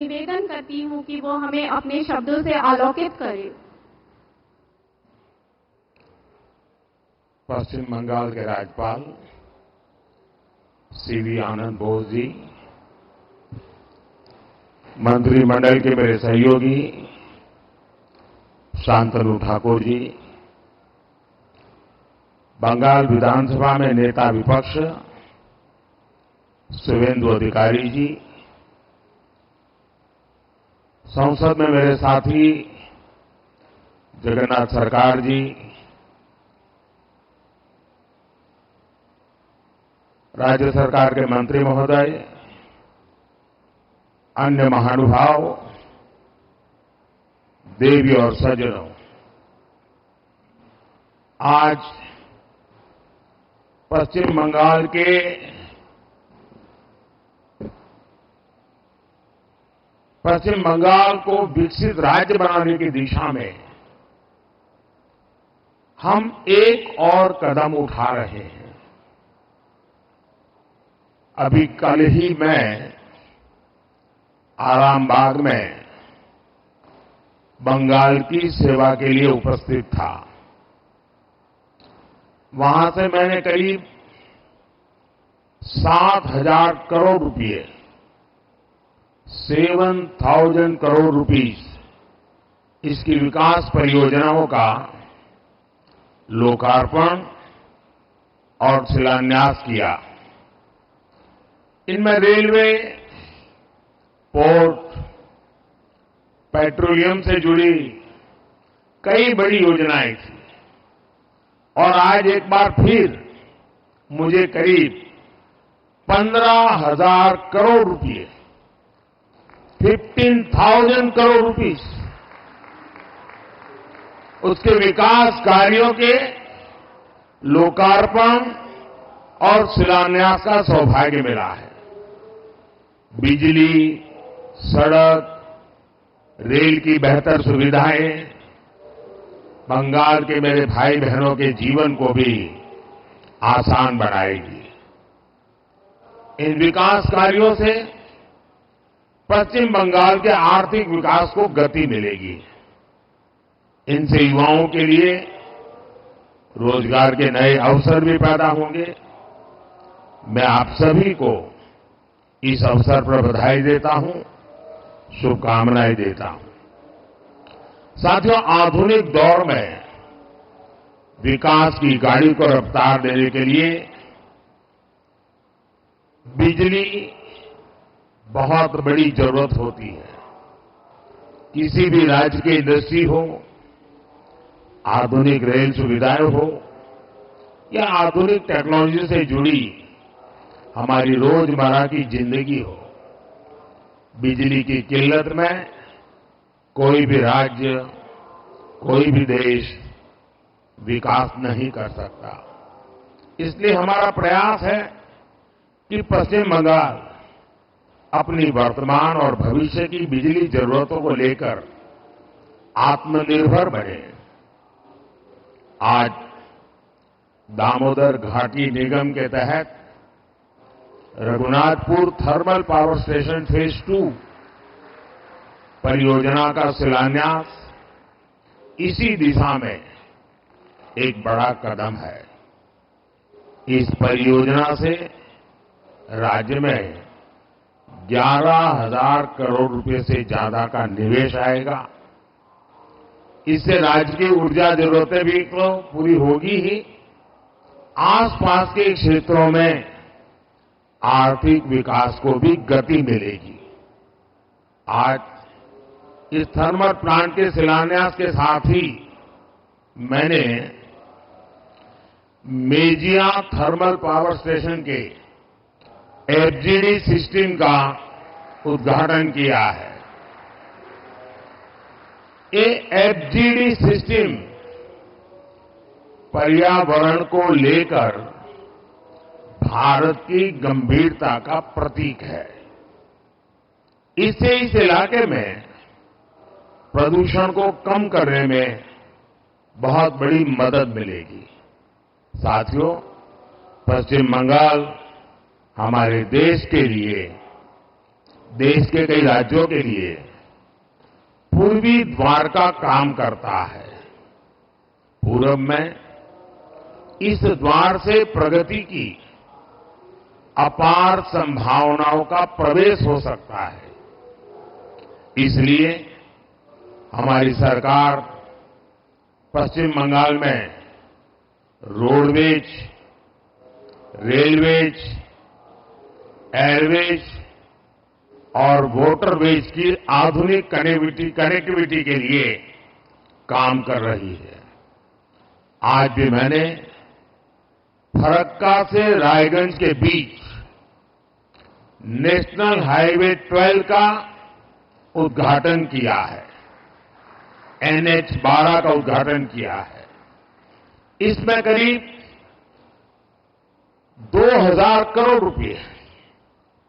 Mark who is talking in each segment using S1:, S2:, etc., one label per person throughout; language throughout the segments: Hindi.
S1: निवेदन करती हूँ कि वो हमें अपने शब्दों से आलोकित करे।
S2: पश्चिम बंगाल के राज्यपाल सीवी आनंद बोस जी, मंत्रिमंडल के मेरे सहयोगी शांतनु ठाकुर जी, बंगाल विधानसभा में नेता विपक्ष शुभेंदु अधिकारी जी, संसद में मेरे साथी जगन्नाथ सरकार जी, राज्य सरकार के मंत्री महोदय, अन्य महानुभाव, देवी और सज्जनों, आज पश्चिम बंगाल के पश्चिम बंगाल को विकसित राज्य बनाने की दिशा में हम एक और कदम उठा रहे हैं। अभी कल ही मैं आरामबाग में बंगाल की सेवा के लिए उपस्थित था। वहां से मैंने करीब 7,000 करोड़ रुपए, 7,000 करोड़ रुपीस इसकी विकास परियोजनाओं का लोकार्पण और शिलान्यास किया। इनमें रेलवे, पोर्ट, पेट्रोलियम से जुड़ी कई बड़ी योजनाएं थी और आज एक बार फिर मुझे करीब 15,000 करोड़ रुपए, 15,000 करोड़ रुपीस उसके विकास कार्यों के लोकार्पण और शिलान्यास का सौभाग्य मिला है। बिजली, सड़क, रेल की बेहतर सुविधाएं बंगाल के मेरे भाई बहनों के जीवन को भी आसान बनाएगी। इन विकास कार्यों से पश्चिम बंगाल के आर्थिक विकास को गति मिलेगी। इनसे युवाओं के लिए रोजगार के नए अवसर भी पैदा होंगे। मैं आप सभी को इस अवसर पर बधाई देता हूं, शुभकामनाएं देता हूं। साथियों, आधुनिक दौर में विकास की गाड़ी को रफ्तार देने के लिए बिजली बहुत बड़ी जरूरत होती है। किसी भी राज्य की इंडस्ट्री हो, आधुनिक रेल सुविधाएं हो या आधुनिक टेक्नोलॉजी से जुड़ी हमारी रोजमर्रा की जिंदगी हो, बिजली की किल्लत में कोई भी राज्य, कोई भी देश विकास नहीं कर सकता। इसलिए हमारा प्रयास है कि पश्चिम बंगाल अपनी वर्तमान और भविष्य की बिजली जरूरतों को लेकर आत्मनिर्भर बने। आज दामोदर घाटी निगम के तहत Raghunathpur thermal power station phase 2 परियोजना का शिलान्यास इसी दिशा में एक बड़ा कदम है। इस परियोजना से राज्य में 11,000 करोड़ रुपए से ज्यादा का निवेश आएगा। इससे राज्य की ऊर्जा जरूरतें भी तो पूरी होगी ही, आसपास के क्षेत्रों में आर्थिक विकास को भी गति मिलेगी। आज इस थर्मल प्लांट के शिलान्यास के साथ ही मैंने मेजिया थर्मल पावर स्टेशन के एफजीडी सिस्टम का उद्घाटन किया है। ये एफजीडी सिस्टम पर्यावरण को लेकर भारत की गंभीरता का प्रतीक है। इससे इस इलाके में प्रदूषण को कम करने में बहुत बड़ी मदद मिलेगी। साथियों, पश्चिम बंगाल हमारे देश के लिए देश के कई राज्यों के लिए पूर्वी द्वार का काम करता है। पूरब में इस द्वार से प्रगति की अपार संभावनाओं का प्रवेश हो सकता है। इसलिए हमारी सरकार पश्चिम बंगाल में रोडवेज, रेलवेज, एयरवेज और वाटरवेज की आधुनिक कनेक्टिविटी के लिए काम कर रही है। आज भी मैंने फरक्का से रायगंज के बीच नेशनल हाईवे 12 का उद्घाटन किया है। NH 12 का उद्घाटन किया है। इसमें करीब 2000 करोड़ रुपए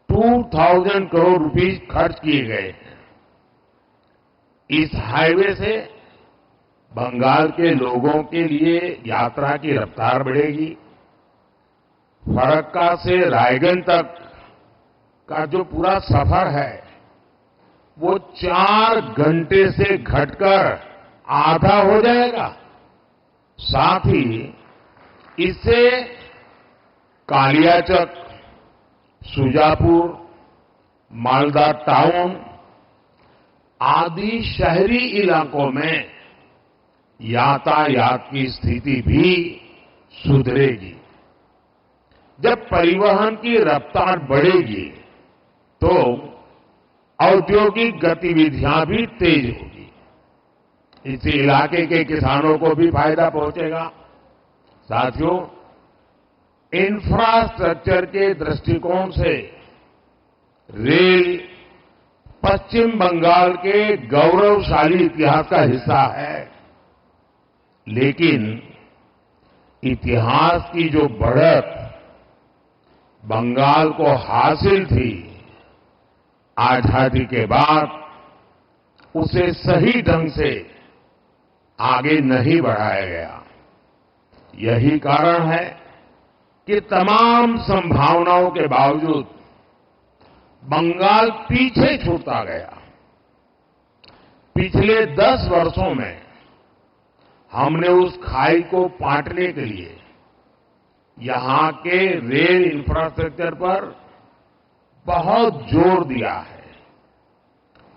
S2: 2000 करोड़ रुपए खर्च किए गए हैं। इस हाईवे से बंगाल के लोगों के लिए यात्रा की रफ्तार बढ़ेगी। फरक्का से रायगंज तक का जो पूरा सफर है वो 4 घंटे से घटकर आधा हो जाएगा। साथ ही इससे कालियाचक, सुजापुर, मालदा टाउन आदि शहरी इलाकों में यातायात की स्थिति भी सुधरेगी। जब परिवहन की रफ्तार बढ़ेगी तो औद्योगिक गतिविधियां भी तेज होगी। इसी इलाके के किसानों को भी फायदा पहुंचेगा। साथियों, इंफ्रास्ट्रक्चर के दृष्टिकोण से रेल पश्चिम बंगाल के गौरवशाली इतिहास का हिस्सा है। लेकिन इतिहास की जो बढ़त बंगाल को हासिल थी, आजादी के बाद उसे सही ढंग से आगे नहीं बढ़ाया गया। यही कारण है कि तमाम संभावनाओं के बावजूद बंगाल पीछे छूटता गया। पिछले 10 वर्षों में हमने उस खाई को पाटने के लिए यहां के रेल इंफ्रास्ट्रक्चर पर बहुत जोर दिया है।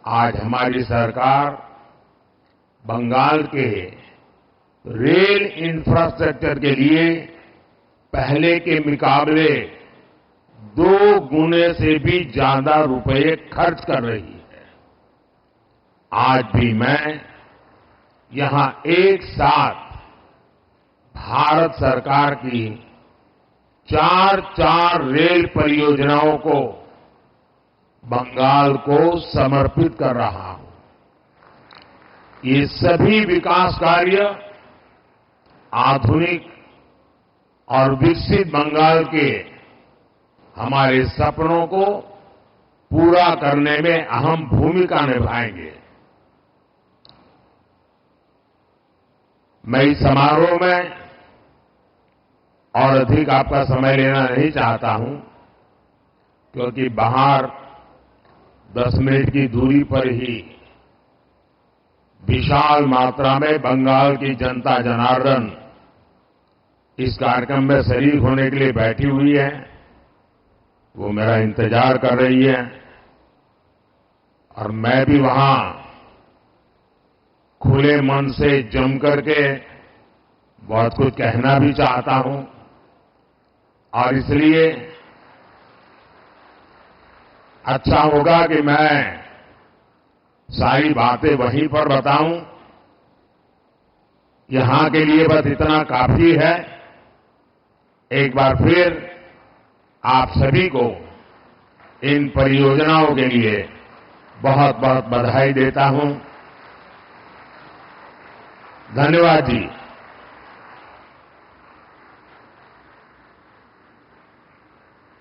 S2: आज हमारी सरकार बंगाल के रेल इंफ्रास्ट्रक्चर के लिए पहले के मुकाबले 2 गुने से भी ज्यादा रुपए खर्च कर रही है। आज भी मैं यहां एक साथ भारत सरकार की 4 रेल परियोजनाओं को बंगाल को समर्पित कर रहा हूं। ये सभी विकास कार्य आधुनिक और विकसित बंगाल के हमारे सपनों को पूरा करने में अहम भूमिका निभाएंगे। मैं इस समारोह में और अधिक आपका समय लेना नहीं चाहता हूं, क्योंकि बाहर 10 मिनट की दूरी पर ही विशाल मात्रा में बंगाल की जनता जनार्दन इस कार्यक्रम में शरीक होने के लिए बैठी हुई है। वो मेरा इंतजार कर रही है और मैं भी वहां खुले मन से जम करके बहुत कुछ कहना भी चाहता हूं और इसलिए अच्छा होगा कि मैं सारी बातें वहीं पर बताऊं। यहां के लिए बस इतना काफी है। एक बार फिर आप सभी को इन परियोजनाओं के लिए बहुत बहुत बधाई देता हूं। धन्यवाद जी।